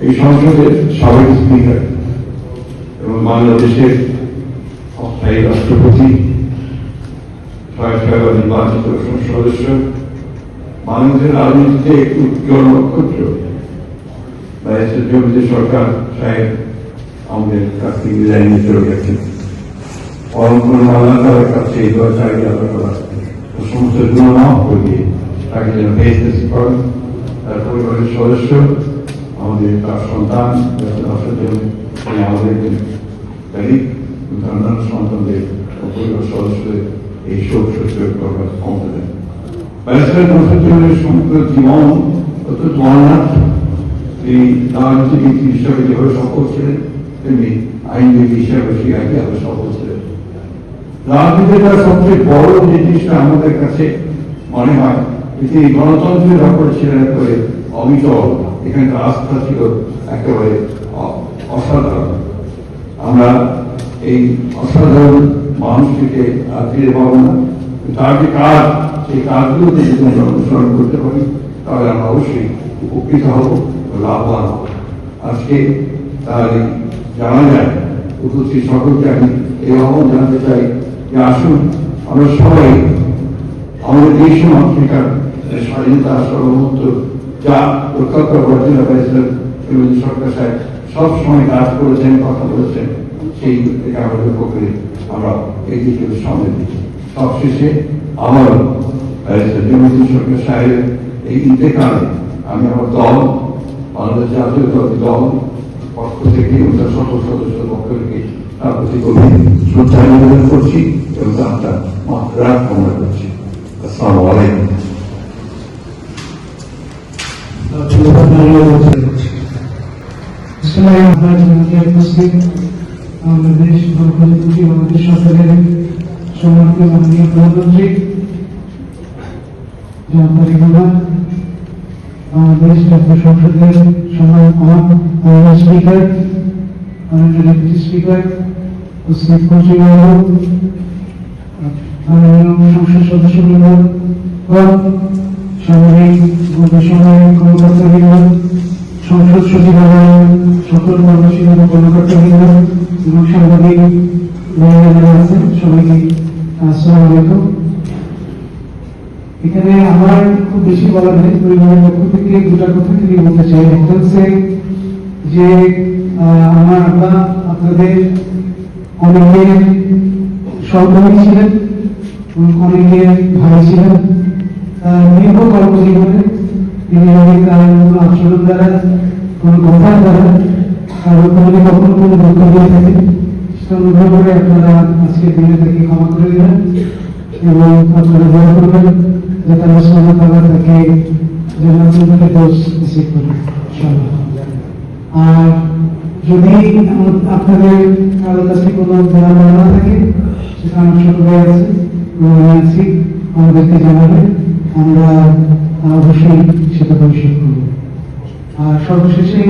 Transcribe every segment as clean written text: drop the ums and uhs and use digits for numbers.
এই সংসদের সাবেক স্পিকার এবং বাংলাদেশের অস্থায়ী রাষ্ট্রপতি, নির্বাচিত সংসদ সদস্য, বাংলাদেশের রাজনীতিতে একটু উজ্জ্বল নক্ষত্র ব্যারিস্টার জমিতে সরকার সাহেব আমাদের কাছ থেকে বিদায় নিয়ে চলে গেছেন। পরম্পরা আল্লাহ তার কাছে এই দোয়া চাই, আল্লাহ তারা সমস্ত গুণ মাফ করিয়ে তাকে যেন বেহেশতে করেন। তার পরিবারের সদস্য, আমাদের তার সন্তান, আমাদের তারিখ অন্যান্য সন্তানদের পরিবার সদস্যদের এই শোক সহ্য করবার ক্ষমতা দেন। ব্যারিস্টার নজরুলের সমগ্র জীবন অত্যন্ত অনাথ। তিনি রাজনীতিবিদ হিসাবে যেভাবে সফল ছিলেন, তেমনি আইনজীবী হিসাবে সেই আগে আরো সফল ছিলেন। রাজনীতির তার সবচেয়ে বড় জিনিসটা আমাদের কাছে মনে হয়, তিনি গণতন্ত্রের ব্যাপারে ছিলেন একেবারে অবিচল। এখানে আস্থা ছিল একেবারে অসাধারণ। আমরা এই অসাধারণ মানুষটিকে আর ফিরে পাবো না। তার যে কাজ, সেই কাজগুলোতে যদি আমরা অনুসরণ করতে পারি, তাহলে আমরা অবশ্যই উপকৃত হব, লাভবান হব। আজকে তার জানা যায় উপস্থিত সকলকে আমি এই আহ্বান জানাতে চাই যে আসুন আমরা সবাই আমাদের দেশ ও আফ্রিকার স্বাধীনতা, সার্বভৌমত্ব যা রক্ষা করার জন্য সরকার সাহেব সব সময় কাজ করেছেন, কথা বলেছেন, সেই থেকে আমরা লক্ষ্য করে আমরা এই দিকে সামনে দিচ্ছি। সবশেষে আমার জমিতে সরকার সাহেবের এই ইন্তেকালে আমি আমার দল, বাংলাদেশ জাতীয়তাবাদী দল পক্ষ থেকে তার সকল সদস্যের পক্ষ থেকে তার প্রতি গভীর শ্রদ্ধা নিবেদন করছি এবং তার মাত্রা কামনা করছি। আসসালামু আলাইকুম। আমাদের দেশ গণপ্রজাতন্ত্রী বাংলাদেশ সরকারের সম্মানিত মাননীয় প্রধানমন্ত্রী বাংলাদেশ জাতীয় সংসদের সম্মানিত স্পিকার, মাননীয় ডেপুটি স্পিকার, উপস্থিত মন্ত্রীবৃন্দ, মাননীয় সংসদ সদস্যবৃন্দ, সামরিক সামরিক কর্মকর্তাবৃন্দ, সংসদ সচিবালয়ের সকল কর্মচারী এবং কর্মকর্তাবৃন্দ এবং সাংবাদিক যারা আছেন, সবাইকে আসসালামু আলাইকুম। এখানে আমার খুব বেশি বলা নেই, পরিবারের পক্ষ থেকে দুটা কথা থেকে বলতে চাই। একটা হচ্ছে যে আমার আব্বা আপনাদের অনেকের সহকর্মী ছিলেন, অনেকের ভাই ছিলেন। তার দীর্ঘ কর্মজীবনে তিনি তার কোনো আচরণ দ্বারা, কোনো কথার দ্বারা কারো কোনো কখনো কোনো দুঃখ দিয়ে থাকেন, সেটা অনুভব করে আপনারা আজকের দিনে তাকে ক্ষমা করে দেবেন এবং আপনারা দোয়া করবেন যাতে আল্লাহ সুবহানাহু ওয়া তাআলা তাকে জান্নাতুল ফেরদৌস নসিব করেন ইনশাআল্লাহ। আর যদি আপনাদের কারো কাছে কোনো জানা না থাকে, সেটা আমার ছোট ভাই আছে, আছি, আমাদেরকে জানাবেন, আমরা অবশ্যই সেটা পরিশোধ করব। আর সর্বশেষে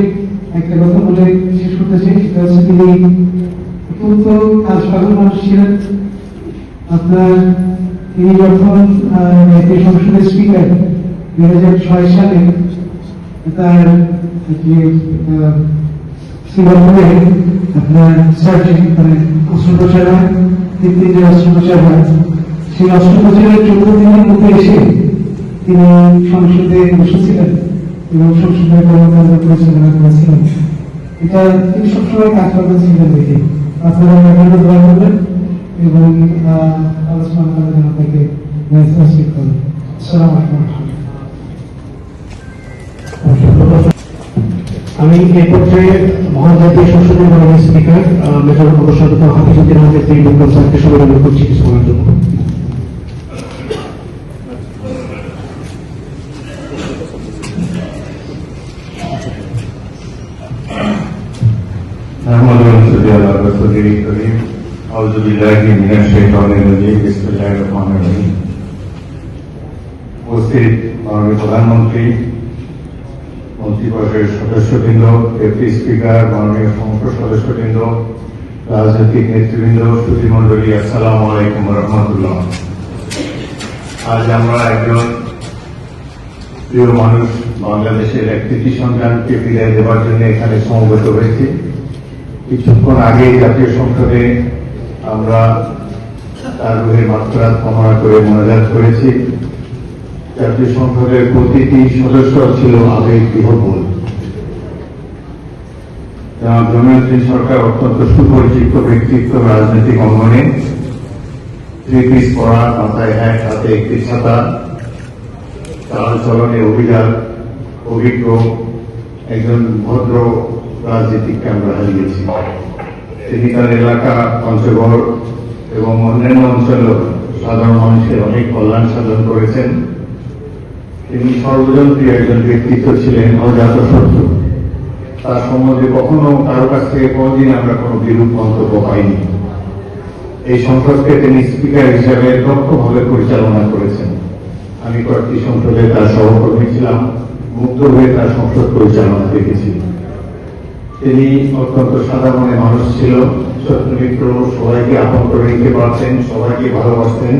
একটা কথা বলে শেষ করতে চাই, সেটা হচ্ছে তিনি অত্যন্ত কাজপাগল মানুষ ছিলেন। আপনার তিনি যখন জাতীয় সংসদের স্পিকার 2006 সালে তার শ্রীলঙ্কায় আপনার সার্জারি মানে অস্ত্রোপচার হয়, তিনটি অস্ত্রোপচার হয়। সেই অস্ত্রোপচারের 14 দিনের মধ্যে এসে তিনি সংসদে বসেছিলেন এবং সংসদের কর্মকাণ্ড পরিচালনা করেছিলেন। এটা তিনি সবসময় কাজ করতে ছিলেন দেখে আপনারা এখানে দোয়া করবেন এবং আলোচনা করার জন্য তাকে নসিব করেন। আসসালামু আলাইকুম। আমি এই পর্যায়ে মহান জাতীয় সংসদের মাননীয় স্পিকার মেজর অবসররত হাফিজুদ্দিন আহমেদ ডক্টর স্যারকে সম্বোধন করছি কিছু সময়ের জন্য। উপস্থিত মাননীয় প্রধানমন্ত্রী, মন্ত্রিপরিষদের সদস্যবৃন্দ, ডেপুটি স্পিকার, মাননীয় সংসদ সদস্যবৃন্দ, রাজনৈতিক নেতৃবৃন্দ, সুধীমণ্ডলী, আসসালামু আলাইকুম ওয়া রাহমাতুল্লাহ। আজ আমরা একজন প্রিয় মানুষ বাংলাদেশের এক কৃতি সন্তানকে বিদায় দেওয়ার জন্য এখানে সমবেত হয়েছে। কিছুক্ষণ আগে জাতীয় সংসদে আমরা তার রুহের মাগফিরাত কামনা করে মোনাজাত করেছি। জাতীয় সংসদের প্রতিটি সদস্য ছিল আবেগ বিহ্বল। জমিয়ুদ্দিন সরকার অত্যন্ত সুপরিচিত ব্যক্তিত্ব রাজনৈতিক অঙ্গনে। থ্রি পিস পরা, মাথায় হ্যাট, হাতে একটি ছাতা, চাল চলনে অভিজ্ঞ একজন ভদ্র রাজনীতিককে আমরা হারিয়েছি। তিনি তার এলাকা, পঞ্চগড় এবং অন্যান্য অঞ্চলেও সাধারণ মানুষের অনেক কল্যাণ সাধন করেছেন। তিনি সর্বজনপ্রিয় একজন ব্যক্তিত্ব ছিলেন, অজাত শত্রু। তার সম্বন্ধে কখনো কারো কাছ থেকে কোনদিন আমরা কোনো বিরূপ মন্তব্য পাইনি। এই সংসদকে তিনি স্পিকার হিসাবে দক্ষভাবে পরিচালনা করেছেন। আমি কয়েকটি সংসদে তার সহকর্মী ছিলাম, মুগ্ধ হয়ে তার সংসদ পরিচালনা দেখেছি। তিনি অত্যন্ত সাদা মনের মানুষ ছিল, শত্রুমিত্র সবাইকে আপন করে নিতে পারতেন, সবাইকে ভালোবাসতেন।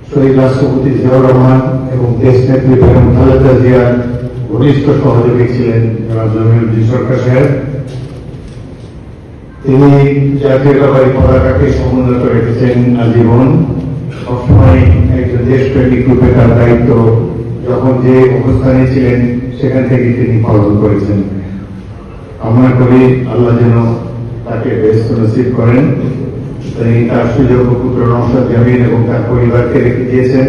শহীদ রাষ্ট্রপতি জিয়াউর রহমান এবং দেশ নেত্রী বেগম খালেদা জিয়ার ঘনিষ্ঠ সহযোগী ছিলেন জমিয়ুদ্দিন সরকার সাহেব। তিনি জাতীয়তাবাদী পতাকাকে সমুন্নত রেখেছেন আজীবন। সবসময় একজন দেশপ্রেমিক রূপে তার দায়িত্ব যখন যে অবস্থানে ছিলেন সেখান থেকে তিনি পালন করেছেন। কামনা করি আল্লাহ যেন তাকে বেহেশত নসিব করেন। তিনি তার সুযোগ্য পুত্র নওশাদ জামিল এবং তার পরিবারকে রেখে দিয়েছেন।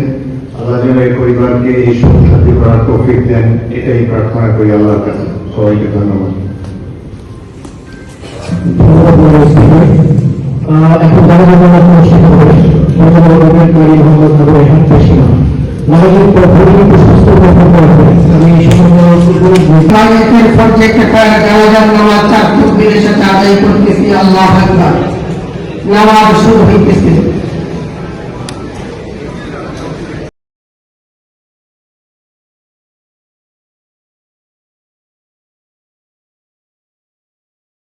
আল্লাহ যেন এই পরিবারকে এই সংসারটি করার তৌফিক দেন, এটাই প্রার্থনা করি আল্লাহর কাছে। সবাইকে ধন্যবাদ। এখন যারা অনুষ্ঠিত হবে মোহাম্মদ নবী রেহান পেশিমা নামাজের পর ভোরের প্রশস্ত বক্তব্য রাখবেন। আমি এই ইসলামের প্রত্যেকটা জানাজার নামাজ চার তকবীরের সাথে আদায় করতেছি। আল্লাহু আকবার। নামাজ শুরু হইতেছে।